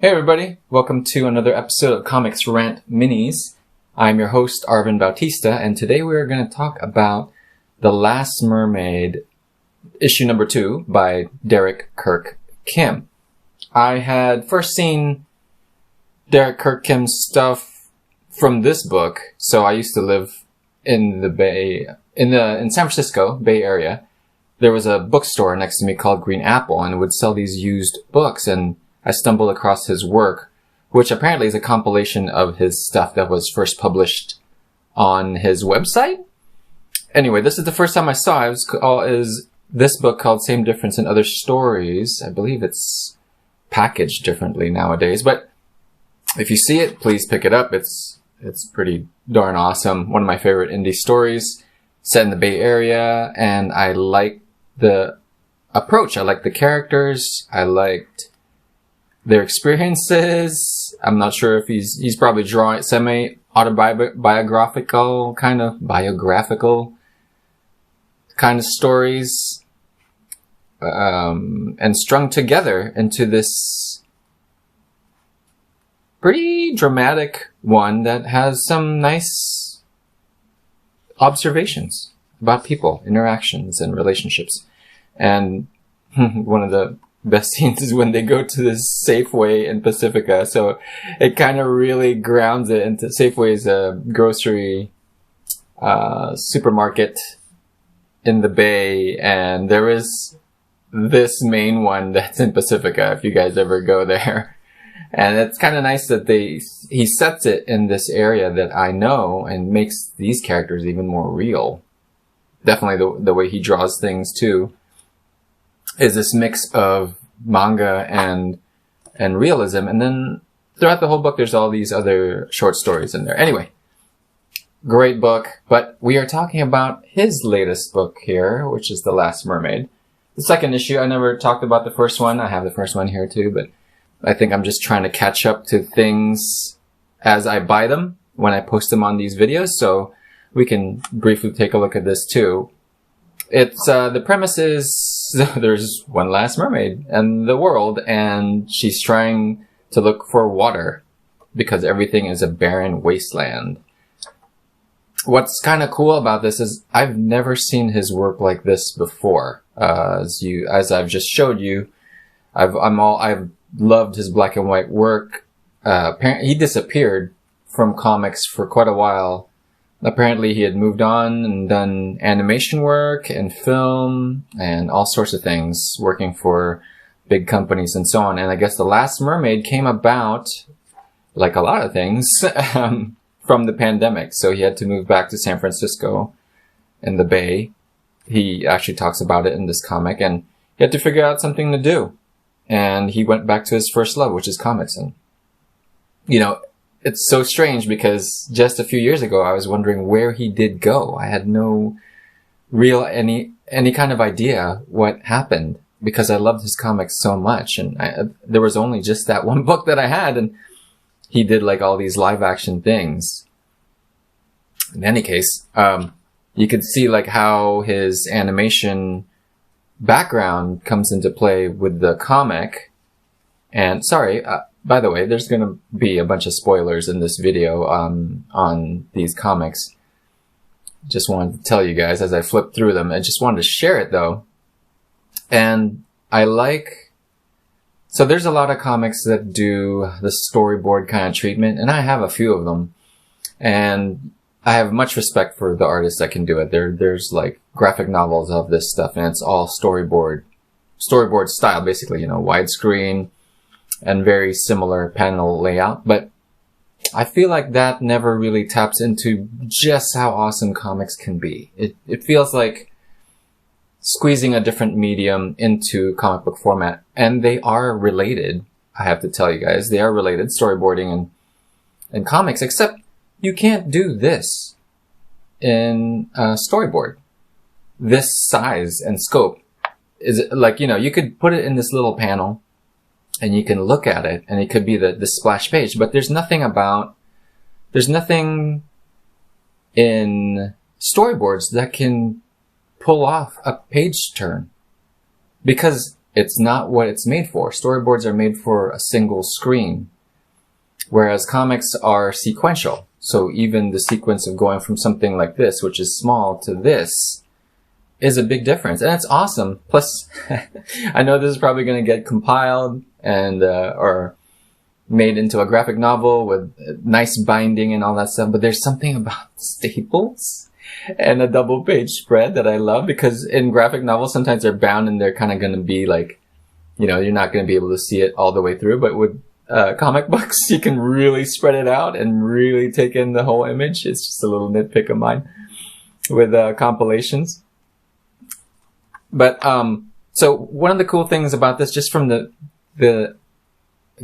Hey everybody, welcome to another episode of Comix Rant Minis. I'm your host Arvin Bautista, and today we're going to talk about The Last Mermaid, issue number 2 by Derek Kirk Kim. I had first seen Derek Kirk Kim's stuff from this book, so I used to live in in San Francisco Bay Area. There was a bookstore next to me called Green Apple, and it would sell these used books, and I stumbled across his work, which apparently is a compilation of his stuff that was first published on his website. Anyway, this is the first time I saw it. Is this book called Same Difference in Other Stories. I believe it's packaged differently nowadays, but if you see it, please pick it up. It's pretty darn awesome. One of my favorite indie stories set in the Bay Area, and I like the approach. I like the characters. I liked their experiences. I'm not sure if he's probably drawing semi-autobiographical kind of stories, and strung together into this pretty dramatic one that has some nice observations about people, interactions, and relationships. And one of the best scenes is when they go to this Safeway in Pacifica. So it kind of really grounds it into Safeway is a grocery supermarket in the Bay, and there is this main one that's in Pacifica if you guys ever go there. And it's kind of nice that he sets it in this area that I know and makes these characters even more real. Definitely the way he draws things too is this mix of manga and realism. And then throughout the whole book, there's all these other short stories in there. Anyway, great book. But we are talking about his latest book here, which is The Last Mermaid. The second issue, I never talked about the first one. I have the first one here too, but I think I'm just trying to catch up to things as I buy them when I post them on these videos. So we can briefly take a look at this too. It's, the premise is there's one last mermaid in the world, and she's trying to look for water because everything is a barren wasteland. What's kind of cool about this is I've never seen his work like this before. As I've just showed you, I've loved his black and white work. Apparently he disappeared from comics for quite a while. Apparently he had moved on and done animation work and film and all sorts of things, working for big companies and so on. And I guess The Last Mermaid came about, like a lot of things, from the pandemic. So he had to move back to San Francisco in the Bay. He actually talks about it in this comic, and he had to figure out something to do. And he went back to his first love, which is comics. And, you know, it's so strange because just a few years ago, I was wondering where he did go. I had no real, any kind of idea what happened because I loved his comics so much. And there was only just that one book that I had, and he did like all these live action things. In any case, you could see like how his animation background comes into play with the comic. And sorry, by the way, there's going to be a bunch of spoilers in this video on these comics. Just wanted to tell you guys as I flip through them. I just wanted to share it though. And so there's a lot of comics that do the storyboard kind of treatment, and I have a few of them. And I have much respect for the artists that can do it. There's like graphic novels of this stuff, and it's all storyboard style, basically, you know, widescreen and very similar panel layout. But I feel like that never really taps into just how awesome comics can be. It feels like squeezing a different medium into comic book format. And they are related. I have to tell you guys, they are related, storyboarding and comics, except you can't do this in storyboard. This size and scope is like, you know, you could put it in this little panel and you can look at it, and it could be the splash page, but there's nothing in storyboards that can pull off a page turn, because it's not what it's made for. Storyboards are made for a single screen, whereas comics are sequential. So even the sequence of going from something like this, which is small, to this is a big difference. And it's awesome. Plus, I know this is probably going to get compiled and, or made into a graphic novel with nice binding and all that stuff. But there's something about staples and a double page spread that I love, because in graphic novels, sometimes they're bound and they're kind of going to be like, you know, you're not going to be able to see it all the way through. But with comic books, you can really spread it out and really take in the whole image. It's just a little nitpick of mine with compilations. But so one of the cool things about this, just from the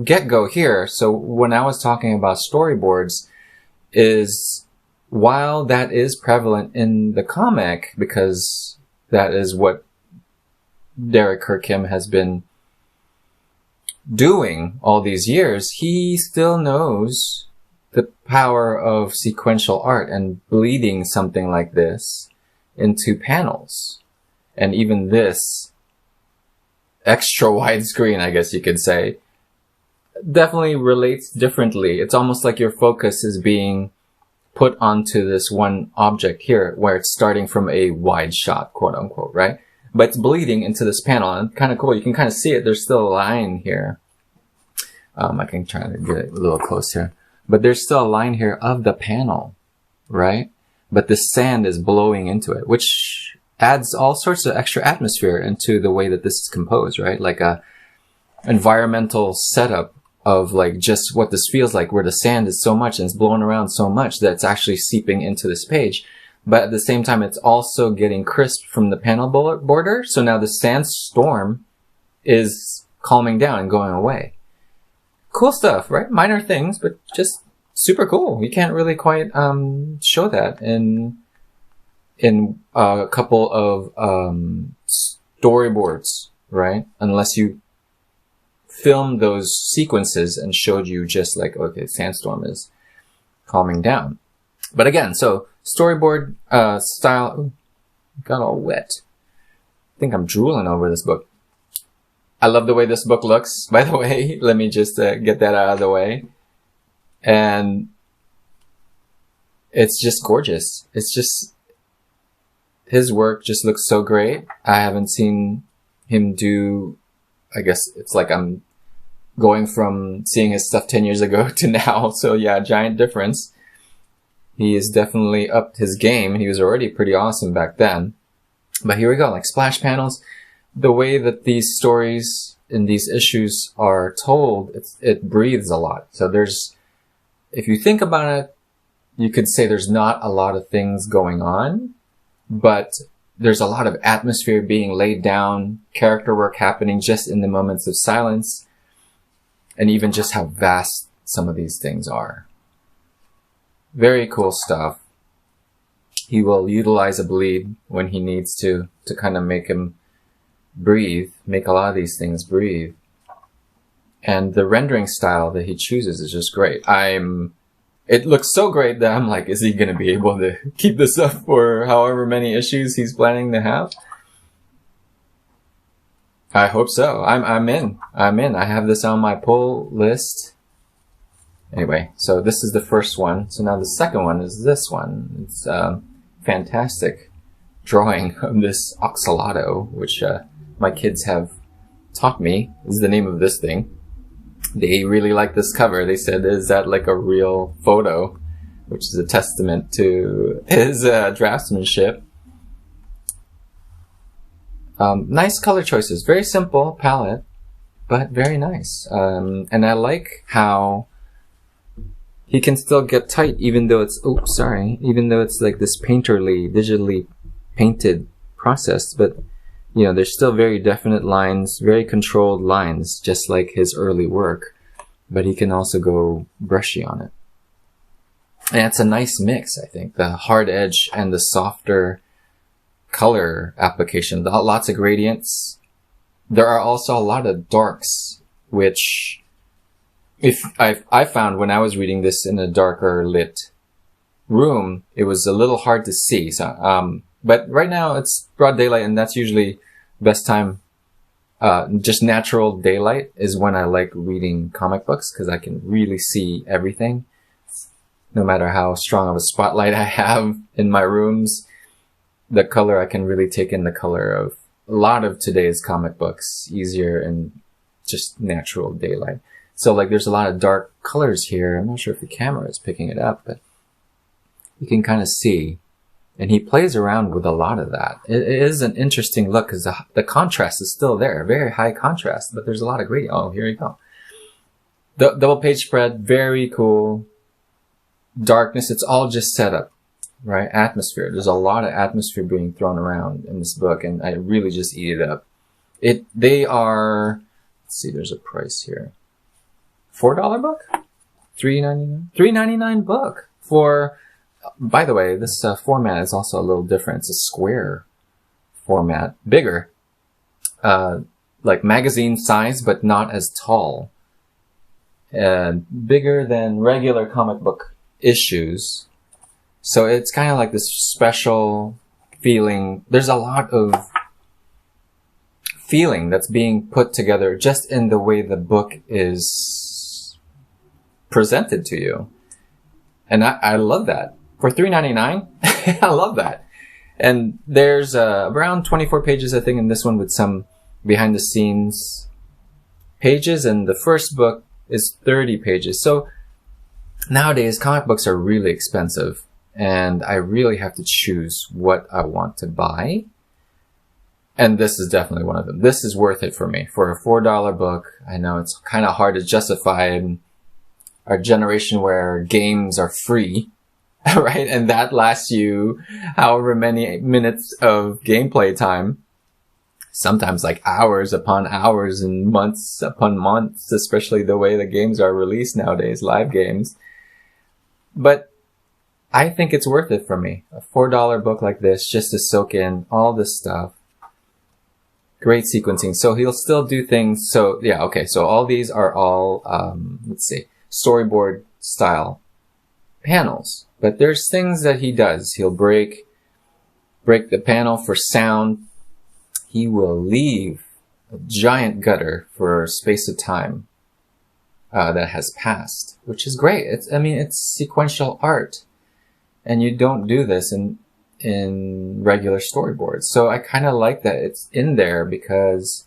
get-go here, so when I was talking about storyboards, is while that is prevalent in the comic, because that is what Derek Kirk Kim has been doing all these years, he still knows the power of sequential art and bleeding something like this into panels. And even this extra wide screen, I guess you could say, definitely relates differently. It's almost like your focus is being put onto this one object here, where it's starting from a wide shot, quote unquote, right? But it's bleeding into this panel, and kind of cool. You can kind of see it. There's still a line here. I can try to get it a little close here, but there's still a line here of the panel, right? But the sand is blowing into it, which adds all sorts of extra atmosphere into the way that this is composed, right? Like a environmental setup of like just what this feels like, where the sand is so much and it's blowing around so much that it's actually seeping into this page. But at the same time, it's also getting crisp from the panel border. So now the sandstorm is calming down and going away. Cool stuff, right? Minor things, but just super cool. You can't really quite show that in a couple of storyboards, right? Unless you film those sequences and showed you just like, okay, sandstorm is calming down. But again, so storyboard style. Ooh, got all wet. I think I'm drooling over this book. I love the way this book looks, by the way. Let me just get that out of the way. And it's just gorgeous. It's just, his work just looks so great. I haven't seen him do, I guess it's like I'm going from seeing his stuff 10 years ago to now. So yeah, giant difference. He has definitely upped his game. He was already pretty awesome back then. But here we go, like splash panels. The way that these stories in these issues are told, it breathes a lot. So there's, if you think about it, you could say there's not a lot of things going on, but there's a lot of atmosphere being laid down, character work happening just in the moments of silence, and even just how vast some of these things are. Very cool stuff. He will utilize a bleed when he needs to kind of make him breathe, make a lot of these things breathe. And the rendering style that he chooses is just great. It looks so great that I'm like, is he going to be able to keep this up for however many issues he's planning to have? I hope so. I'm in. I have this on my pull list. Anyway, so this is the first one. So now the second one is this one. It's fantastic drawing of this oxalato, which my kids have taught me is the name of this thing. They really like this cover. They said, is that like a real photo? Which is a testament to his draftsmanship. Nice color choices. Very simple palette, but very nice. And I like how he can still get tight even though it's, even though it's like this painterly, digitally painted process. But, you know, there's still very definite lines, very controlled lines, just like his early work. But he can also go brushy on it. And it's a nice mix, I think. The hard edge and the softer color application. Lots of gradients. There are also a lot of darks, which if I found when I was reading this in a darker lit room, it was a little hard to see. So, but right now it's broad daylight, and that's usually the best time just natural daylight is when I like reading comic books, because I can really see everything. No matter how strong of a spotlight I have in my rooms, the color, I can really take in the color of a lot of today's comic books easier in just natural daylight. So like there's a lot of dark colors here. I'm not sure if the camera is picking it up, but you can kind of see. And he plays around with a lot of that. It is an interesting look because the contrast is still there. Very high contrast, but there's a lot of gradient. Oh, here you go. The double page spread, very cool. Darkness, it's all just set up, right? Atmosphere. There's a lot of atmosphere being thrown around in this book, and I really just eat it up. They are, let's see, there's a price here. $4 book? $3.99? $3.99 book for... By the way, this format is also a little different. It's a square format, bigger, like magazine size, but not as tall. Bigger than regular comic book issues. So it's kind of like this special feeling. There's a lot of feeling that's being put together just in the way the book is presented to you. And I love that. For $3.99, I love that. And there's around 24 pages, I think, in this one with some behind the scenes pages. And the first book is 30 pages. So nowadays, comic books are really expensive. And I really have to choose what I want to buy. And this is definitely one of them. This is worth it for me. For a $4 book, I know it's kind of hard to justify in our generation where games are free. Right? And that lasts you however many minutes of gameplay time. Sometimes like hours upon hours and months upon months, especially the way the games are released nowadays, live games. But I think it's worth it for me. A $4 book like this, just to soak in all this stuff. Great sequencing. So he'll still do things. So yeah, okay. So all these are all, let's see, storyboard style panels. But there's things that he does. He'll break the panel for sound. He will leave a giant gutter for space of time that has passed, which is great. It's sequential art, and you don't do this in regular storyboards. So I kind of like that it's in there because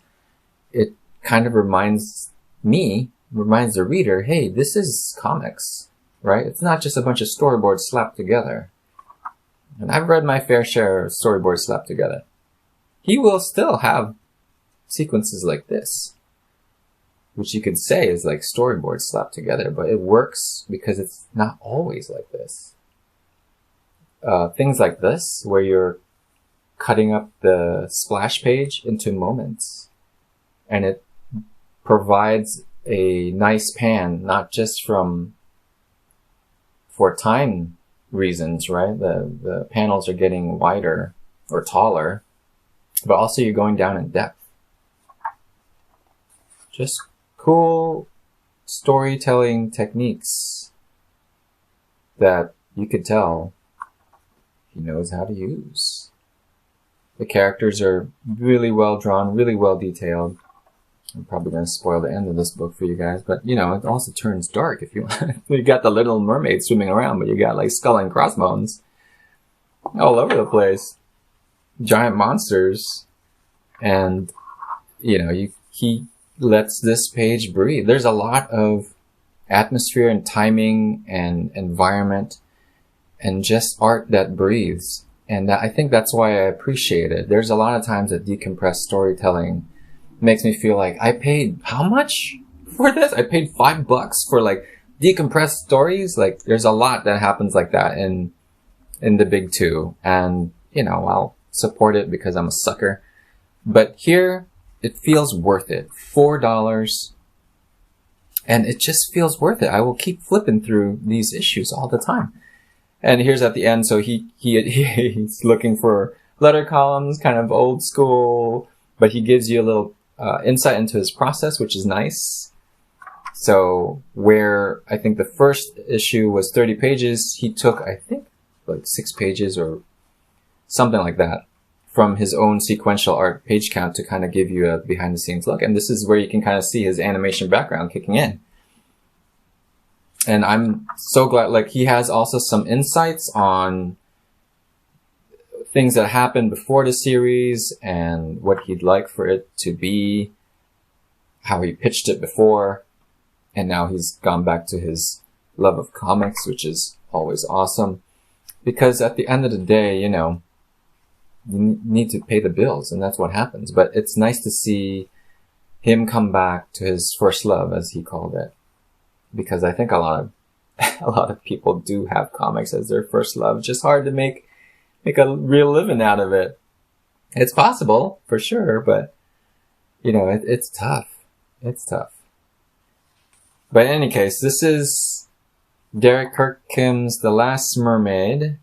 it kind of reminds the reader, hey, this is comics. Right? It's not just a bunch of storyboards slapped together. And I've read my fair share of storyboards slapped together. He will still have sequences like this, which you could say is like storyboards slapped together, but it works because it's not always like this. Things like this, where you're cutting up the splash page into moments, and it provides a nice pan, not just for time reasons, right? The panels are getting wider or taller, but also you're going down in depth. Just cool storytelling techniques that you could tell he knows how to use. The characters are really well drawn, really well detailed. I'm probably going to spoil the end of this book for you guys, but you know, it also turns dark if you want. You got the little mermaid swimming around, but you got like skull and crossbones all over the place. Giant monsters. And, you know, he lets this page breathe. There's a lot of atmosphere and timing and environment and just art that breathes. And I think that's why I appreciate it. There's a lot of times that decompressed storytelling makes me feel like I paid how much for this? I paid $5 for like decompressed stories. Like there's a lot that happens like that in the big two. And, you know, I'll support it because I'm a sucker. But here it feels worth it. $4. And it just feels worth it. I will keep flipping through these issues all the time. And here's at the end. So he's looking for letter columns, kind of old school, but he gives you a little insight into his process, which is nice. So where I think the first issue was 30 pages, he took, I think, like 6 pages or something like that from his own sequential art page count to kind of give you a behind the scenes look. And this is where you can kind of see his animation background kicking in. And I'm so glad, like, he has also some insights on things that happened before the series and what he'd like for it to be, how he pitched it before, and now he's gone back to his love of comics, which is always awesome. Because at the end of the day, you know, you need to pay the bills, and that's what happens. But it's nice to see him come back to his first love, as he called it. Because I think a lot of people do have comics as their first love. It's just hard to make a real living out of it. It's possible, for sure, but, you know, it's tough. It's tough. But in any case, this is Derek Kirk Kim's The Last Mermaid,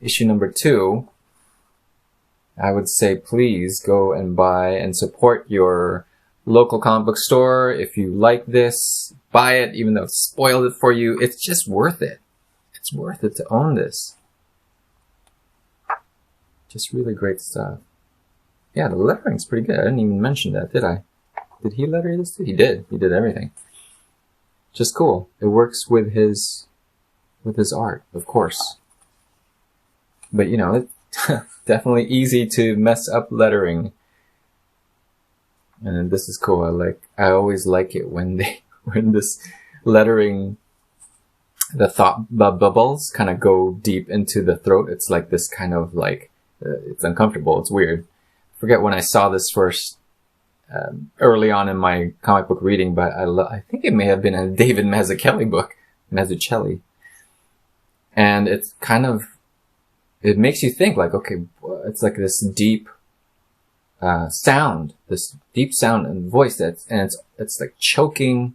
issue number 2. I would say please go and buy and support your local comic book store. If you like this, buy it, even though it's spoiled it for you. It's just worth it. It's worth it to own this. Just really great stuff. Yeah, the lettering's pretty good. I didn't even mention that, did I? Did he letter this too? He did. He did everything. Just cool. It works with his art, of course. But, you know, it's definitely easy to mess up lettering. And this is cool. I always like it when this lettering, the thought bubbles kind of go deep into the throat. It's like this kind of like, it's uncomfortable. It's weird. I forget when I saw this first, early on in my comic book reading, but I think it may have been a David Mazzucchelli book, Mazzucchelli. And it's kind of, it makes you think like, okay, it's like this deep, sound, this deep sound and voice it's like choking,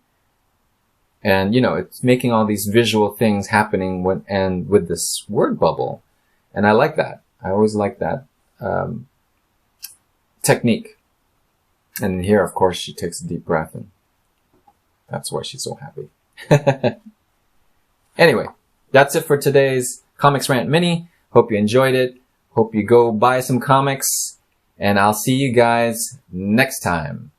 and, you know, it's making all these visual things happening with this word bubble. And I like that. I always like that, technique. And here, of course, she takes a deep breath, and that's why she's so happy. Anyway, that's it for today's Comix Rant Mini. Hope you enjoyed it. Hope you go buy some comics, and I'll see you guys next time.